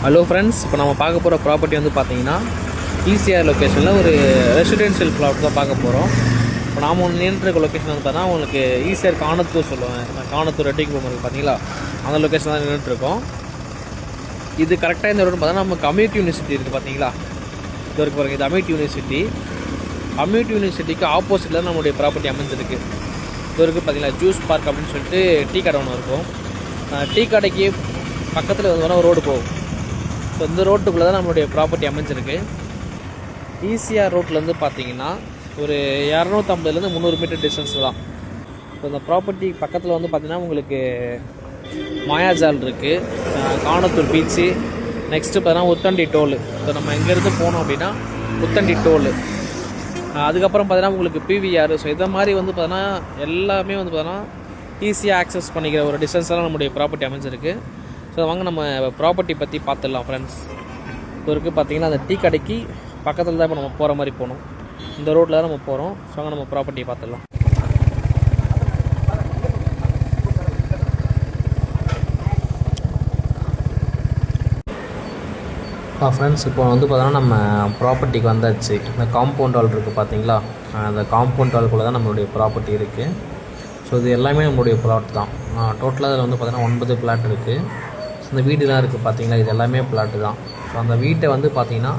Hello friends, இப்போ நம்ம பார்க்க போகிற ப்ராப்பர்ட்டி வந்து பார்த்தீங்கன்னா ஈசிஆர் லொக்கேஷனில் ஒரு ரெசிடென்ஷியல் ப்ளாட் தான் பார்க்க போகிறோம். இப்போ நாம் ஒன்று நின்றுருக்க லொக்கேஷன் வந்து பார்த்தா உங்களுக்கு ஈசிஆர் காணத்தூர் சொல்லுவேன். காணத்தூர் ரெட்டிக்கு போகும்போது பார்த்தீங்களா அந்த லொக்கேஷன் தான் நின்றுட்டுருக்கோம். இது கரெக்டாக இந்த ரோடு பார்த்தா நம்ம கம்யூனிட்டி யூனிவர்சிட்டி இருக்குது பார்த்தீங்களா, இது வரைக்கும் பாருங்கள். இது கம்யூனிட்டி யூனிவர்சிட்டிக்கு ஆப்போசிட்டில் நம்மளுடைய ப்ராப்பர்ட்டி அமைஞ்சிருக்கு. இது வரைக்கும் பார்த்தீங்களா ஜூஸ் பார்க் அப்படின்னு சொல்லிட்டு டீ கடை ஒன்று இருக்கும். டீ கடைக்கு பக்கத்தில் வந்து ஒரு ரோடு போகும். ஸோ இந்த ரோட்டுக்குள்ளே தான் நம்மளுடைய ப்ராப்பர்ட்டி அமைஞ்சிருக்கு. ஈசிஆர் ரோட்லேருந்து பார்த்தீங்கன்னா ஒரு 250 300 மீட்டர் டிஸ்டன்ஸ் தான். ஸோ இந்த ப்ராப்பர்ட்டி பக்கத்தில் வந்து பார்த்திங்கன்னா உங்களுக்கு மாயாஜால் இருக்குது, காணத்தூர் பீச்சு, நெக்ஸ்ட்டு பார்த்தீங்கன்னா உத்தண்டி டோலு. ஸோ நம்ம இங்கேருந்து போனோம் அப்படின்னா உத்தண்டி டோலு, அதுக்கப்புறம் பார்த்தீங்கன்னா உங்களுக்கு பிவிஆர். ஸோ இதை மாதிரி வந்து பார்த்தீங்கன்னா எல்லாமே வந்து பார்த்தீங்கன்னா ஈஸியாக ஆக்சஸ் பண்ணிக்கிற ஒரு டிஸ்டன்ஸெல்லாம் நம்மளுடைய ப்ராப்பர்ட்டி அமைஞ்சிருக்கு. ஸோ வாங்க நம்ம ப்ராப்பர்ட்டி பற்றி பார்த்துடலாம் ஃப்ரெண்ட்ஸ். இப்போ இருக்குது பார்த்தீங்கன்னா அந்த டீ கடைக்கு பக்கத்தில் தான் இப்போ நம்ம போகிற மாதிரி போகணும். இந்த ரோட்டில் தான் நம்ம போகிறோம். ஸோ வாங்க நம்ம ப்ராப்பர்ட்டியை பார்த்துடலாம். ஃப்ரெண்ட்ஸ், இப்போ வந்து பார்த்தோன்னா நம்ம ப்ராப்பர்ட்டிக்கு வந்தாச்சு. இந்த காம்பவுண்ட் வால் இருக்குது பார்த்தீங்களா, அந்த காம்பவுண்ட் வால்குள்ளே தான் நம்மளுடைய ப்ராப்பர்ட்டி இருக்குது. ஸோ இது எல்லாமே நம்மளுடைய ப்ளாட் தான். டோட்டலாக அதில் வந்து பார்த்தீங்கன்னா 9 பிளாட் இருக்குது. இந்த வீடுலாம் இருக்குது பார்த்தீங்களா, இது எல்லாமே பிளாட்டு தான். ஸோ அந்த வீட்டை வந்து பார்த்தீங்கன்னா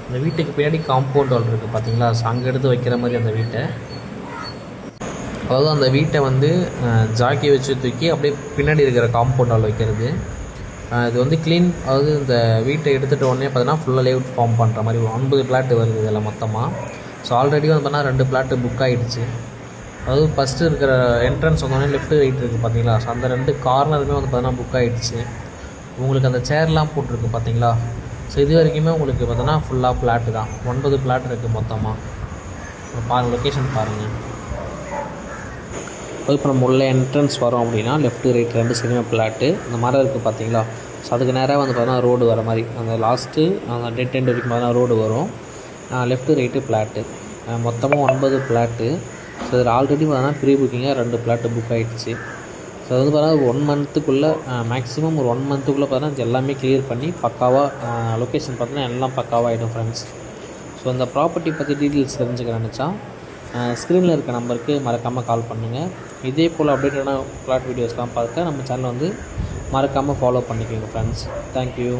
அந்த வீட்டுக்கு பின்னாடி காம்பவுண்ட் வால் இருக்குது பார்த்தீங்களா, ஸோ அங்கே எடுத்து வைக்கிற மாதிரி அந்த வீட்டை, அதாவது அந்த வீட்டை வந்து ஜாக்கி வச்சு தூக்கி அப்படியே பின்னாடி இருக்கிற காம்பவுண்ட் வால் வைக்கிறது. இது வந்து க்ளீன், அதாவது இந்த வீட்டை எடுத்துகிட்ட உடனே பார்த்தீங்கன்னா ஃபுல்லாக லேஅவுட் ஃபார்ம் பண்ணுற மாதிரி 9 பிளாட்டு வருது இதெல்லாம் மொத்தமாக. ஸோ ஆல்ரெடி வந்து பார்த்தீங்கன்னா 2 பிளாட்டு புக் ஆகிடுச்சு. அதாவது ஃபஸ்ட்டு இருக்கிற என்ட்ரன்ஸ் வந்தோடனே லெஃப்ட் ரைட் இருக்குது பார்த்தீங்களா, ஸோ அந்த 2 கார்னருமே வந்து பார்த்தீங்கன்னா புக் ஆகிடுச்சு. உங்களுக்கு அந்த சேர்லாம் போட்டிருக்கு பார்த்தீங்களா, ஸோ இது வரைக்குமே உங்களுக்கு பார்த்தோன்னா ஃபுல்லாக பிளாட்டு தான். 9 பிளாட் இருக்குது மொத்தமாக. பாருங்கள், லொக்கேஷன் பாருங்கள். இப்போ நம்ம உள்ள என்ட்ரன்ஸ் வரோம் அப்படின்னா லெஃப்ட் ரைட் 2 சைடுமே பிளாட்டு. அந்த மரம் இருக்குது பார்த்தீங்களா, ஸோ அதுக்கு நேராக வந்து பார்த்தோன்னா ரோடு வர மாதிரி அந்த லாஸ்ட்டு அந்த டெட் எண்ட் வரைக்கும் பார்த்தோன்னா ரோடு வரும். லெஃப்ட்டு ரைட்டு பிளாட்டு, மொத்தமாக 9 பிளாட்டு. ஸோ இதில் ஆல்ரெடி பார்த்தோன்னா ப்ரீ புக்கிங்காக 2 பிளாட்டு புக் ஆகிடுச்சு. ஸோ அது வந்து பார்த்தீங்கன்னா 1 மந்த்துக்குள்ளே, மேக்ஸிமம் ஒரு 1 மந்த்துக்குள்ளே பார்த்தீங்கன்னா எல்லாமே கிளியர் பண்ணி பக்காவாக லொக்கேஷன் பார்த்தீங்கன்னா எல்லாம் பக்காவாக ஆகிடும் ஃப்ரெண்ட்ஸ். ஸோ இந்த ப்ராப்பர்ட்டி பற்றி டீட்டெயில்ஸ் தெரிஞ்சுக்க நினச்சா ஸ்க்ரீனில் இருக்க நம்பருக்கு மறக்காமல் கால் பண்ணுங்கள். இதே போல் அப்டேட்டான பிளாட் வீடியோஸ்லாம் பார்க்க நம்ம சேனலை வந்து மறக்காமல் ஃபாலோ பண்ணிக்கோங்க ஃப்ரெண்ட்ஸ். தேங்க்யூ.